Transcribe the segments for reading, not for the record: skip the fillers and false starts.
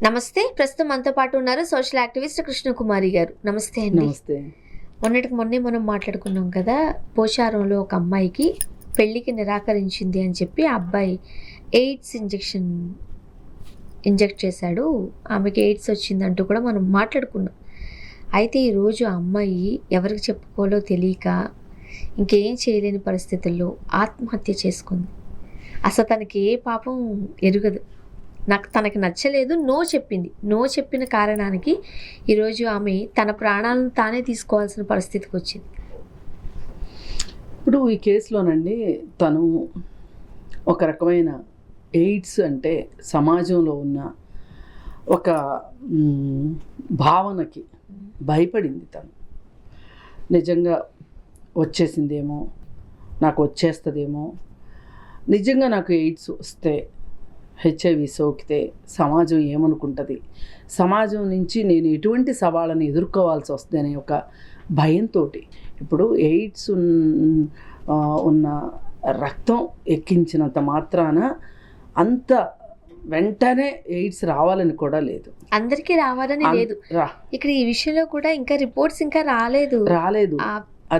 నమస్తే. ప్రస్తుతం మనతో పాటు ఉన్నారు సోషల్ యాక్టివిస్ట్ కృష్ణకుమారి గారు. నమస్తే అండి. నమస్తే. మొన్నే మనం మాట్లాడుకున్నాం కదా, పోచారంలో ఒక అమ్మాయికి పెళ్ళికి నిరాకరించింది అని చెప్పి ఆ అబ్బాయి ఎయిడ్స్ ఇంజెక్ట్ చేశాడు, ఆమెకి ఎయిడ్స్ వచ్చిందంటూ కూడా మనం మాట్లాడుకున్నాం. అయితే ఈరోజు ఆ అమ్మాయి ఎవరికి చెప్పుకోవాలో తెలియక ఇంకేం చేయలేని పరిస్థితుల్లో ఆత్మహత్య చేసుకుంది. అసలు తనకి ఏ పాపం ఎరుగదు. తనకి నచ్చలేదు, నో చెప్పిన కారణానికి ఈరోజు ఆమె తన ప్రాణాలను తానే తీసుకోవాల్సిన పరిస్థితికి వచ్చింది. ఇప్పుడు ఈ కేసులోనండి తను ఒక రకమైన ఎయిడ్స్ అంటే సమాజంలో ఉన్న ఒక భావనకి భయపడింది. తను నిజంగా వచ్చేసిందేమో, నాకు వచ్చేస్తుందేమో, నిజంగా నాకు ఎయిడ్స్ వస్తే, హెచ్ఐవి సోకితే సమాజం ఏమనుకుంటుంది, సమాజం నుంచి నేను ఎటువంటి సవాళ్ళని ఎదుర్కోవాల్సి వస్తుంది అనే ఒక భయంతో, ఇప్పుడు ఎయిడ్స్ ఉన్న రక్తం ఎక్కించినంత మాత్రాన అంత వెంటనే ఎయిడ్స్ రావాలని కూడా లేదు, అందరికీ రావాలని లేదు. ఇక్కడ ఈ విషయంలో కూడా ఇంకా రిపోర్ట్స్ ఇంకా రాలేదు.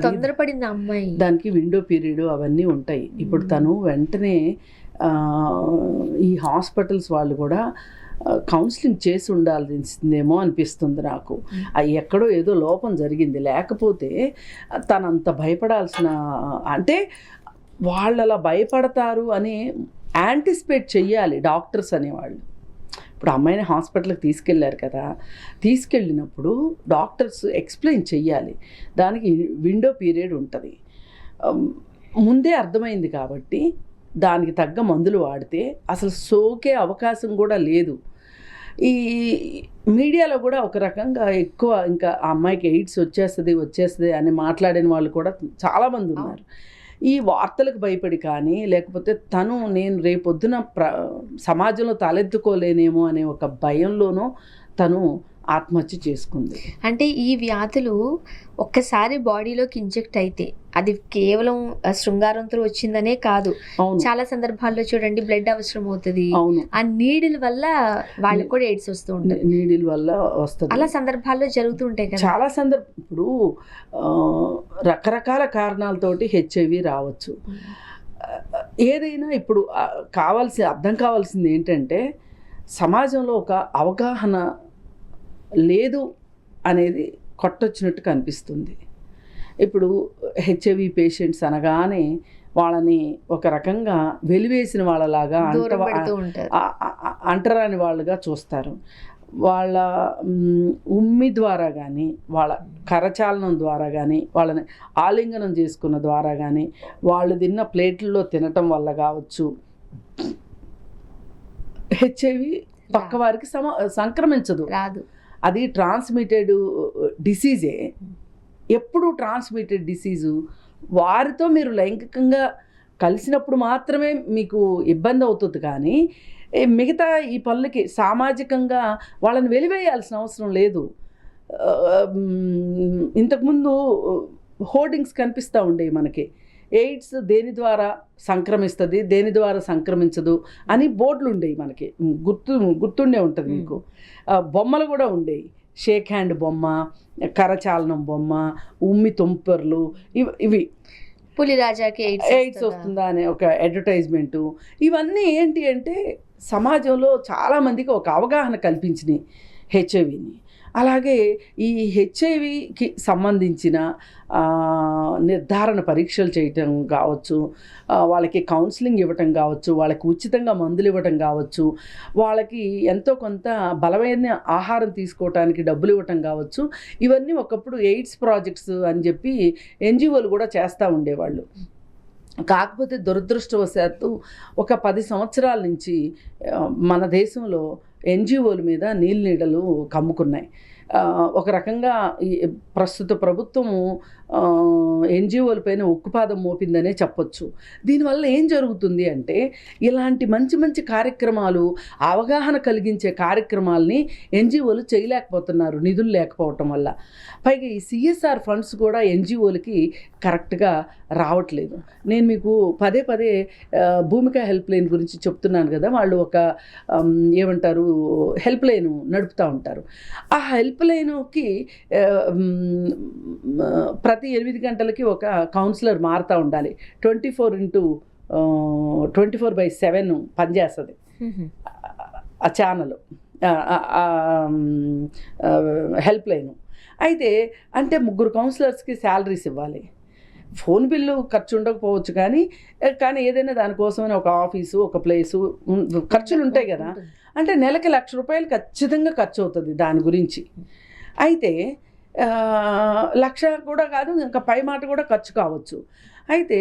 తొందరపడింది అమ్మాయి. దానికి విండో పీరియడ్ అవన్నీ ఉంటాయి. ఇప్పుడు తను వెంటనే ఈ హాస్పిటల్స్ వాళ్ళు కూడా కౌన్సిలింగ్ చేసి ఉండాల్సిందేమో అనిపిస్తుంది నాకు. ఎక్కడో ఏదో లోపం జరిగింది, లేకపోతే తనంత భయపడాల్సిన, అంటే వాళ్ళు అలా భయపడతారు అని యాంటిసిపేట్ చెయ్యాలి డాక్టర్స్ అనేవాళ్ళు. ఇప్పుడు అమ్మాయిని హాస్పిటల్కి తీసుకెళ్ళారు కదా, తీసుకెళ్ళినప్పుడు డాక్టర్స్ ఎక్స్ప్లెయిన్ చెయ్యాలి. దానికి విండో పీరియడ్ ఉంటుంది, ముందే అర్థమైంది కాబట్టి దానికి తగ్గ మందులు వాడితే అసలు సోకే అవకాశం కూడా లేదు. ఈ మీడియాలో కూడా ఒక రకంగా ఎక్కువ ఇంకా ఆ అమ్మాయికి ఎయిడ్స్ వచ్చేస్తుంది అని మాట్లాడిన వాళ్ళు కూడా చాలామంది ఉన్నారు. ఈ వార్తలకు భయపడి కానీ, లేకపోతే నేను రేపొద్దున సమాజంలో తలెత్తుకోలేనేమో అనే ఒక భయంలోనూ తను ఆత్మహత్య చేసుకుంది. అంటే ఈ వ్యాధులు ఒక్కసారి బాడీలోకి ఇంజెక్ట్ అయితే అది కేవలం శృంగారంతో వచ్చిందనే కాదు, చాలా సందర్భాల్లో చూడండి బ్లడ్ అవసరం అవుతుంది. ఆ నీడిల్ వల్ల వాళ్ళకి కూడా ఎయిడ్స్ వస్తూ ఉంటుంది. నీడిల్ వల్ల వస్తుంది, అలా సందర్భాల్లో జరుగుతూ ఉంటాయి కదా చాలా ఇప్పుడు రకరకాల కారణాలతోటి హెచ్ఐవి రావచ్చు. ఏదైనా ఇప్పుడు అర్థం కావాల్సింది ఏంటంటే, సమాజంలో ఒక అవగాహన లేదు అనేది కొట్టొచ్చినట్టు కనిపిస్తుంది. ఇప్పుడు హెచ్ఐవి పేషెంట్స్ అనగానే వాళ్ళని ఒక రకంగా వెలివేసిన వాళ్ళలాగా, అంటరాని వాళ్ళుగా చూస్తారు. వాళ్ళ ఉమ్మి ద్వారా కానీ, వాళ్ళ కరచాలనం ద్వారా కానీ, వాళ్ళని ఆలింగనం చేసుకున్న ద్వారా కానీ, వాళ్ళు తిన్న ప్లేట్లలో తినటం వల్ల కావచ్చు హెచ్ఐవి పక్క వారికి సంక్రమించదు, రాదు. అది ట్రాన్స్మిటెడ్ డిసీజే. ఎప్పుడు ట్రాన్స్మిటెడ్ డిసీజు వారితో మీరు లైంగికంగా కలిసినప్పుడు మాత్రమే మీకు ఇబ్బంది అవుతుంది, కానీ మిగతా ఈ పనులకి సామాజికంగా వాళ్ళని వెలివేయాల్సిన అవసరం లేదు. ఇంతకుముందు హోర్డింగ్స్ కనిపిస్తూ ఉండేవి మనకి, ఎయిడ్స్ దేని ద్వారా సంక్రమిస్తుంది, దేని ద్వారా సంక్రమించదు అని బోర్డులు ఉండేవి మనకి, గుర్తుండే ఉంటుంది మీకు. బొమ్మలు కూడా ఉండేవి, షేక్ హ్యాండ్ బొమ్మ, కరచాలనం బొమ్మ, ఉమ్మి తుంపర్లు, ఇవి పులిరాజాకి ఎయిడ్స్ వస్తుందా అనే ఒక అడ్వర్టైజ్మెంటు. ఇవన్నీ ఏంటి అంటే సమాజంలో చాలామందికి ఒక అవగాహన కల్పించినాయి హెచ్ఐవిని. అలాగే ఈ హెచ్ఐవికి సంబంధించిన నిర్ధారణ పరీక్షలు చేయటం కావచ్చు, వాళ్ళకి కౌన్సిలింగ్ ఇవ్వటం కావచ్చు, వాళ్ళకి ఉచితంగా మందులు ఇవ్వటం కావచ్చు, వాళ్ళకి ఎంతో కొంత బలమైన ఆహారం తీసుకోవటానికి డబ్బులు ఇవ్వటం కావచ్చు. ఇవన్నీ ఒకప్పుడు ఎయిడ్స్ ప్రాజెక్ట్స్ అని చెప్పి ఎన్జిఓలు కూడా చేస్తూ ఉండేవాళ్ళు. కాకపోతే దురదృష్టవశాత్తు ఒక 10 సంవత్సరాల నుంచి మన దేశంలో ఎన్జిఓల మీద నీళ్ళనీడలు కమ్ముకున్నాయి. ఒక రకంగా ఈ ప్రస్తుత ప్రభుత్వము ఎన్జిఓల పైన ఉక్కుపాదం మోపిందనే చెప్పొచ్చు. దీనివల్ల ఏం జరుగుతుంది అంటే ఇలాంటి మంచి మంచి కార్యక్రమాలు, అవగాహన కలిగించే కార్యక్రమాలని ఎన్జిఓలు చేయలేకపోతున్నారు నిధులు లేకపోవటం వల్ల. పైగా ఈ సిఎస్ఆర్ ఫండ్స్ కూడా ఎన్జిఓలకి కరెక్ట్గా రావట్లేదు. నేను మీకు పదే పదే భూమిక హెల్ప్ లైన్ గురించి చెప్తున్నాను కదా. వాళ్ళు ఒక ఏమంటారు హెల్ప్ లైన్ నడుపుతూ ఉంటారు. ఆ హెల్ప్ లైన్కి ప్రతి 8 గంటలకి ఒక కౌన్సిలర్ మారుతూ ఉండాలి. 24/7 పనిచేస్తుంది ఆ ఛానల్, హెల్ప్ లైన్. అయితే అంటే 3 కౌన్సిలర్స్కి శాలరీస్ ఇవ్వాలి. ఫోన్ బిల్లు ఖర్చు ఉండకపోవచ్చు, కానీ ఏదైనా దానికోసమని ఒక ఆఫీసు, ఒక ప్లేసు, ఖర్చులు ఉంటాయి కదా. అంటే నెలకి ₹1,00,000 ఖచ్చితంగా ఖర్చు అవుతుంది దాని గురించి. అయితే 1,00,000 కూడా కాదు, ఇంకా పై మాట కూడా ఖర్చు కావచ్చు. అయితే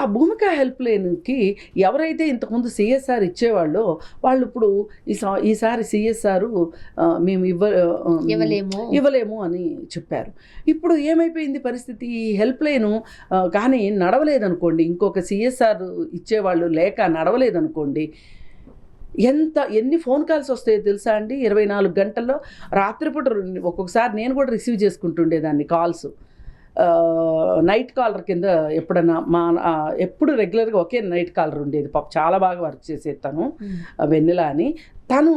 ఆ భూమిక హెల్ప్ లైన్కి ఎవరైతే ఇంతకుముందు సిఎస్ఆర్ ఇచ్చేవాళ్ళో వాళ్ళు ఇప్పుడు ఈసారి సిఎస్ఆర్ మేము ఇవ్వలేము అని చెప్పారు. ఇప్పుడు ఏమైపోయింది పరిస్థితి? ఈ హెల్ప్ లైను కానీ నడవలేదనుకోండి, ఇంకొక సిఎస్ఆర్ ఇచ్చేవాళ్ళు లేక నడవలేదనుకోండి, ఎన్ని ఫోన్ కాల్స్ వస్తాయో తెలుసా అండి? 24 గంటల్లో. రాత్రిపూట ఒక్కొక్కసారి నేను కూడా రిసీవ్ చేసుకుంటుండేదాన్ని కాల్స్. నైట్ కాలర్ కింద ఎప్పుడన్నా ఎప్పుడు రెగ్యులర్గా ఒకే నైట్ కాలర్ ఉండేది. పాప చాలా బాగా వర్క్ చేసేది తను, వెన్నెల అని. తను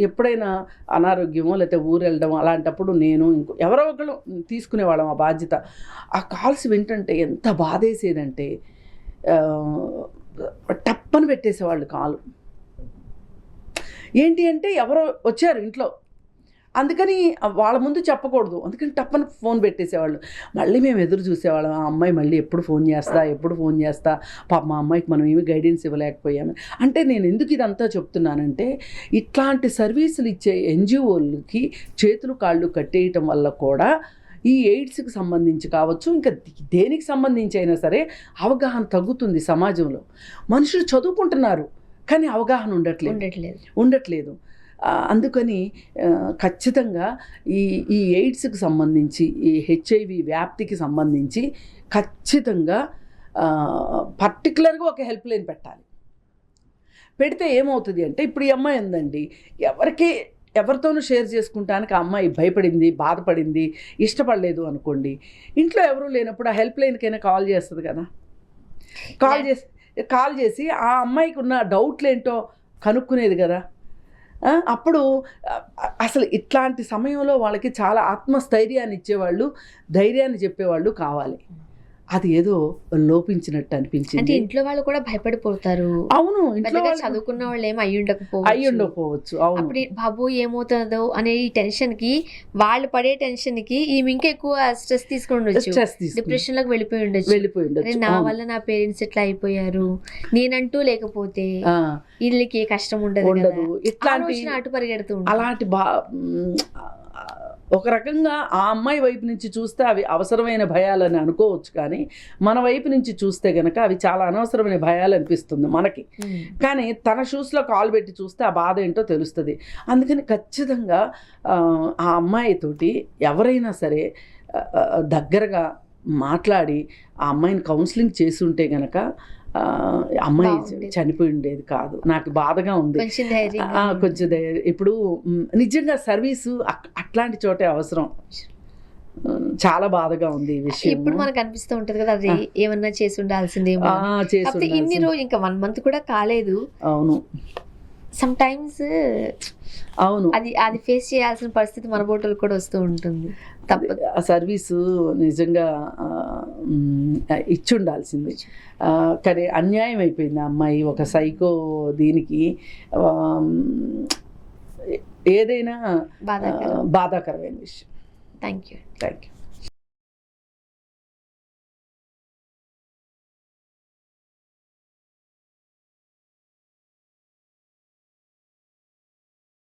ఎప్పుడైనా అనారోగ్యమో లేకపోతే ఊరు వెళ్ళడం అలాంటప్పుడు నేను ఎవరో ఒకళ్ళు తీసుకునేవాళ్ళం ఆ బాధ్యత. ఆ కాల్స్ వింటుంటే ఎంత బాధేసేదంటే టప్పని పెట్టేసేవాళ్ళు కాలు. ఏంటి అంటే ఎవరో వచ్చారు ఇంట్లో, అందుకని వాళ్ళ ముందు చెప్పకూడదు, అందుకని టప్పని ఫోన్ పెట్టేసేవాళ్ళు. మళ్ళీ మేము ఎదురు చూసేవాళ్ళం, ఆ అమ్మాయి మళ్ళీ ఎప్పుడు ఫోన్ చేస్తా, పాప మా అమ్మాయికి మనం ఏమి గైడెన్స్ ఇవ్వలేకపోయాము. అంటే నేను ఎందుకు ఇదంతా చెప్తున్నానంటే ఇట్లాంటి సర్వీసులు ఇచ్చే ఎన్జిఓలకి చేతులు కాళ్ళు కట్టేయటం వల్ల కూడా ఈ ఎయిడ్స్కి సంబంధించి కావచ్చు, ఇంకా దేనికి సంబంధించి అయినా సరే అవగాహన తగ్గుతుంది సమాజంలో. మనుషులు చదువుకుంటున్నారు కానీ అవగాహన ఉండట్లేదు. అందుకని ఖచ్చితంగా ఈ ఎయిడ్స్కి సంబంధించి, ఈ హెచ్ఐవి వ్యాప్తికి సంబంధించి ఖచ్చితంగా పర్టికులర్గా ఒక హెల్ప్ లైన్ పెట్టాలి. పెడితే ఏమవుతుంది అంటే, ఇప్పుడు ఈ అమ్మాయి ఉందండి, ఎవరితోనూ షేర్ చేసుకుంటానికి ఆ అమ్మాయి భయపడింది, బాధపడింది, ఇష్టపడలేదు అనుకోండి, ఇంట్లో ఎవరూ లేనప్పుడు ఆ హెల్ప్ లైన్కైనా కాల్ చేస్తుంది కదా. కాల్ చేసి ఆ అమ్మాయికి ఉన్న డౌట్లు ఏంటో కనుక్కునేది కదా. అప్పుడు అసలు ఇట్లాంటి సమయంలో వాళ్ళకి చాలా ఆత్మస్థైర్యాన్ని ఇచ్చేవాళ్ళు, ధైర్యాన్ని చెప్పేవాళ్ళు కావాలి. అది ఏదో లోపించినట్టు అనిపించింది. అంటే ఇంట్లో వాళ్ళు కూడా భయపడిపోతారు. అవును, ఇంట్లో చదువుకున్న వాళ్ళు ఏమో అయ్యి ఉండకపోవచ్చు. అప్పుడు బాబు ఏమవుతుందో అనే ఈ టెన్షన్ కి, వాళ్ళు పడే టెన్షన్ కి ఈమె ఇంకా ఎక్కువ స్ట్రెస్ తీసుకుని డిప్రెషన్ లోకి వెళ్ళిపోయి ఉండొచ్చు. నా వల్ల నా పేరెంట్స్ ఎట్లా అయిపోయారు, నేనంటూ లేకపోతే వీళ్ళకి ఏ కష్టం ఉండదు, ఇట్లాంటి అటు పరిగెడుతూ అలాంటి ఒక రకంగా ఆ అమ్మాయి వైపు నుంచి చూస్తే అవి అవసరమైన భయాలని అనుకోవచ్చు, కానీ మన వైపు నుంచి చూస్తే కనుక అవి చాలా అనవసరమైన భయాలు అనిపిస్తుంది మనకి. కానీ తన షూస్లో కాలు పెట్టి చూస్తే ఆ బాధ ఏంటో తెలుస్తుంది. అందుకని ఖచ్చితంగా ఆ అమ్మాయితోటి ఎవరైనా సరే దగ్గరగా మాట్లాడి ఆ అమ్మాయిని కౌన్సిలింగ్ చేసి ఉంటే కనుక అమ్మాయి చనిపోయి ఉండేది కాదు. నాకు బాధగా ఉంది, కొంచెం ధైర్యం. ఇప్పుడు నిజంగా సర్వీసు అట్లాంటి చోటే అవసరం. చాలా బాధగా ఉంది ఈ విషయం. ఇప్పుడు మనకు అనిపిస్తూ ఉంటది కదా, అది ఏమన్నా చేసి ఉండాల్సిందే. ఇన్ని రోజులు ఇంకా 1 month కూడా కాలేదు. అవును, సమ్ టైమ్స్ అవును, అది ఫేస్ చేయాల్సిన పరిస్థితి మన బోటలు కూడా వస్తూ ఉంటుంది. తప్పదు, ఆ సర్వీసు నిజంగా ఇచ్చి ఉండాల్సింది. కానీ అన్యాయం అయిపోయింది. ఆ అమ్మాయి ఒక సైకో, దీనికి ఏదైనా బాధాకరమైన విషయం. Thank you.